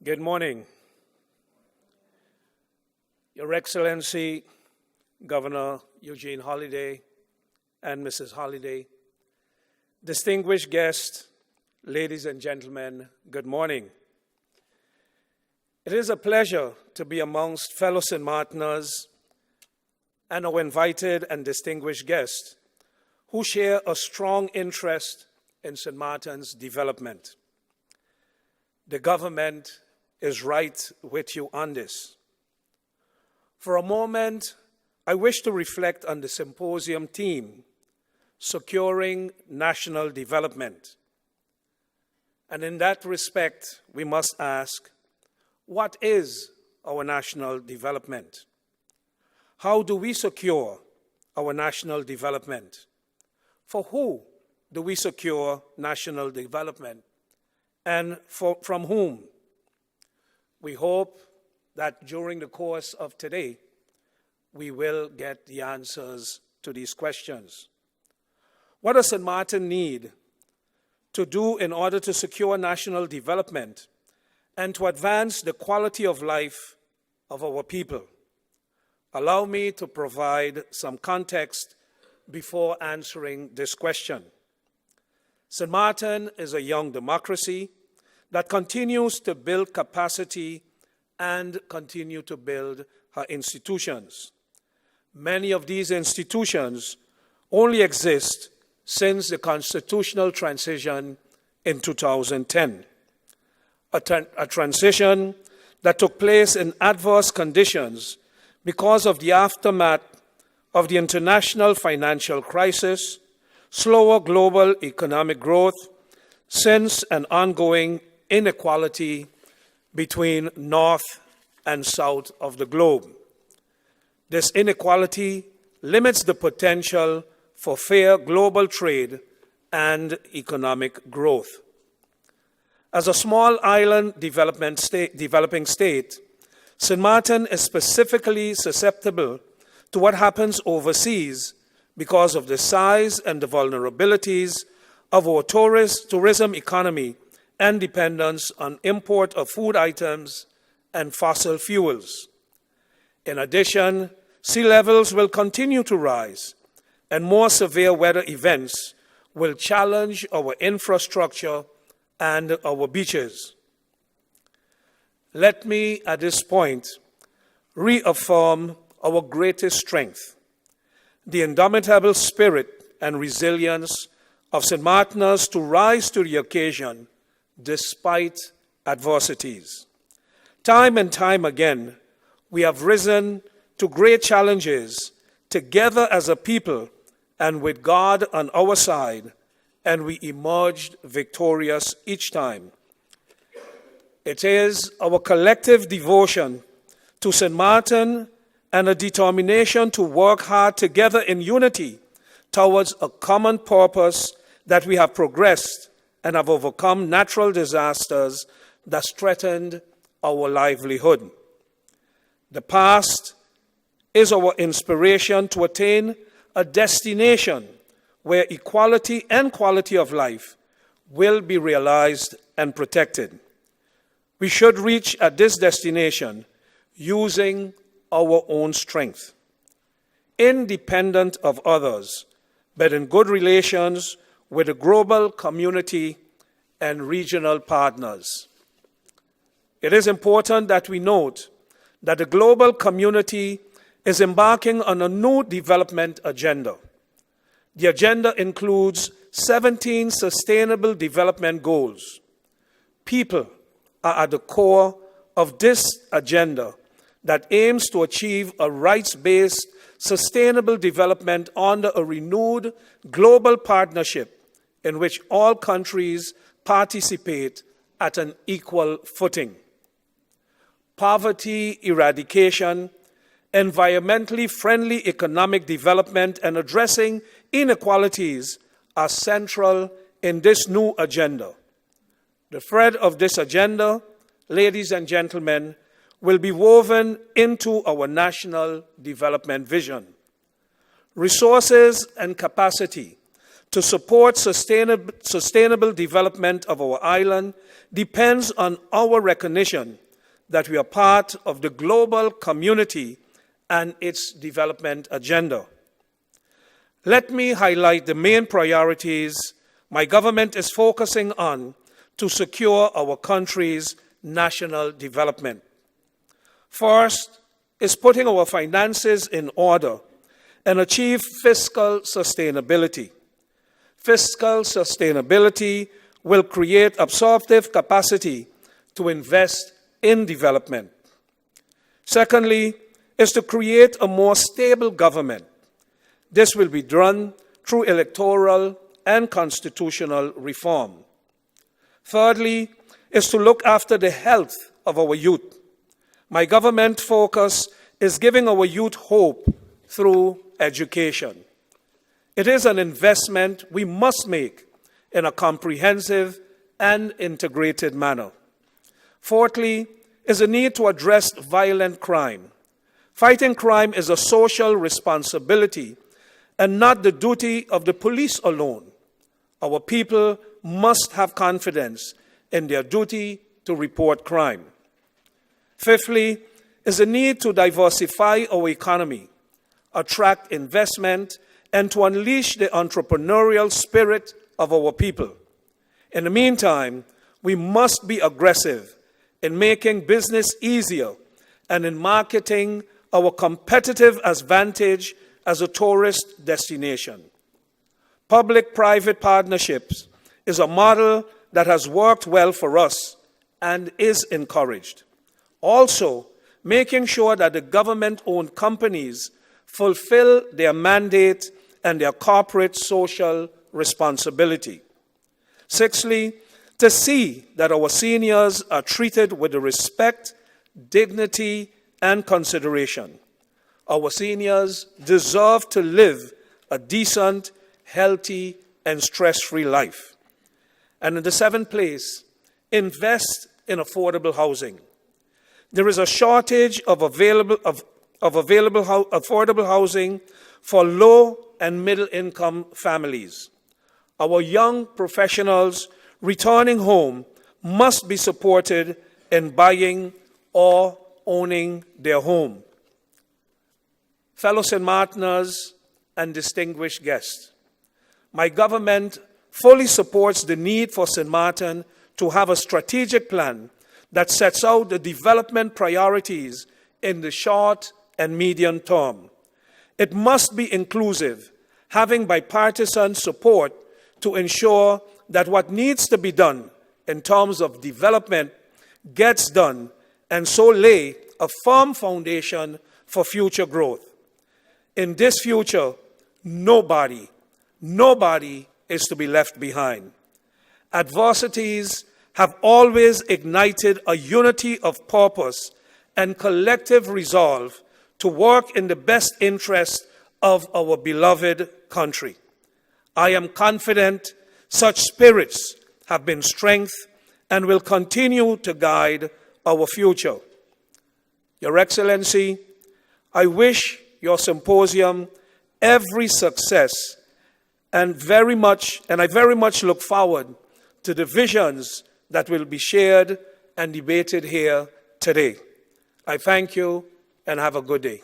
Good morning, Your Excellency, Governor Eugene Holliday and Mrs. Holliday, distinguished guests, ladies and gentlemen, good morning. It is a pleasure to be amongst fellow St. Martiners and our invited and distinguished guests who share a strong interest in St. Martin's development. The government is right with you on this. For a moment, I wish to reflect on the symposium theme, Securing National Development. And in that respect, we must ask, what is our national development? How do we secure our national development? For who do we secure national development? And from whom? We hope that during the course of today, we will get the answers to these questions. What does St. Martin need to do in order to secure national development and to advance the quality of life of our people? Allow me to provide some context before answering this question. St. Martin is a young democracy that continues to build capacity and continue to build her institutions. Many of these institutions only exist since the constitutional transition in 2010, a transition that took place in adverse conditions because of the aftermath of the international financial crisis, slower global economic growth, since an ongoing inequality between north and south of the globe. This inequality limits the potential for fair global trade and economic growth. As a small island developing state, St. Martin is specifically susceptible to what happens overseas because of the size and the vulnerabilities of our tourism economy and dependence on import of food items and fossil fuels. In addition, sea levels will continue to rise, and more severe weather events will challenge our infrastructure and our beaches. Let me, at this point, reaffirm our greatest strength, the indomitable spirit and resilience of St. Martiners to rise to the occasion despite adversities. Time and time again, we have risen to great challenges together as a people and with God on our side, and we emerged victorious each time. It is our collective devotion to St. Martin and a determination to work hard together in unity towards a common purpose that we have progressed and have overcome natural disasters that threatened our livelihood. The past is our inspiration to attain a destination where equality and quality of life will be realized and protected. We should reach at this destination using our own strength, independent of others, but in good relations with the global community and regional partners. It is important that we note that the global community is embarking on a new development agenda. The agenda includes 17 sustainable development goals. People are at the core of this agenda that aims to achieve a rights-based sustainable development under a renewed global partnership in which all countries participate at an equal footing. Poverty eradication, environmentally friendly economic development, and addressing inequalities are central in this new agenda. The thread of this agenda, ladies and gentlemen, will be woven into our national development vision. Resources and capacity to support sustainable development of our island depends on our recognition that we are part of the global community and its development agenda. Let me highlight the main priorities my government is focusing on to secure our country's national development. First is putting our finances in order and achieve fiscal sustainability. Fiscal sustainability will create absorptive capacity to invest in development. Secondly, is to create a more stable government. This will be done through electoral and constitutional reform. Thirdly, is to look after the health of our youth. My government focus is giving our youth hope through education. It is an investment we must make in a comprehensive and integrated manner. Fourthly, is a need to address violent crime. Fighting crime is a social responsibility and not the duty of the police alone. Our people must have confidence in their duty to report crime. Fifthly, is a need to diversify our economy, attract investment, and to unleash the entrepreneurial spirit of our people. In the meantime, we must be aggressive in making business easier and in marketing our competitive advantage as a tourist destination. Public-private partnerships is a model that has worked well for us and is encouraged. Also, making sure that the government-owned companies fulfill their mandate and their corporate social responsibility. Sixthly, to see that our seniors are treated with the respect, dignity, and consideration. Our seniors deserve to live a decent, healthy, and stress-free life. And in the seventh place, invest in affordable housing. There is a shortage of affordable housing for low and middle-income families. Our young professionals returning home must be supported in buying or owning their home. Fellow St. Martiners and distinguished guests, my government fully supports the need for St. Martin to have a strategic plan that sets out the development priorities in the short and medium term. It must be inclusive, having bipartisan support to ensure that what needs to be done in terms of development gets done and so lay a firm foundation for future growth. In this future, nobody is to be left behind. Adversities have always ignited a unity of purpose and collective resolve to work in the best interest of our beloved country. I am confident such spirits have been strengthened and will continue to guide our future. Your Excellency, I wish your symposium every success and I very much look forward to the visions that will be shared and debated here today. I thank you and have a good day.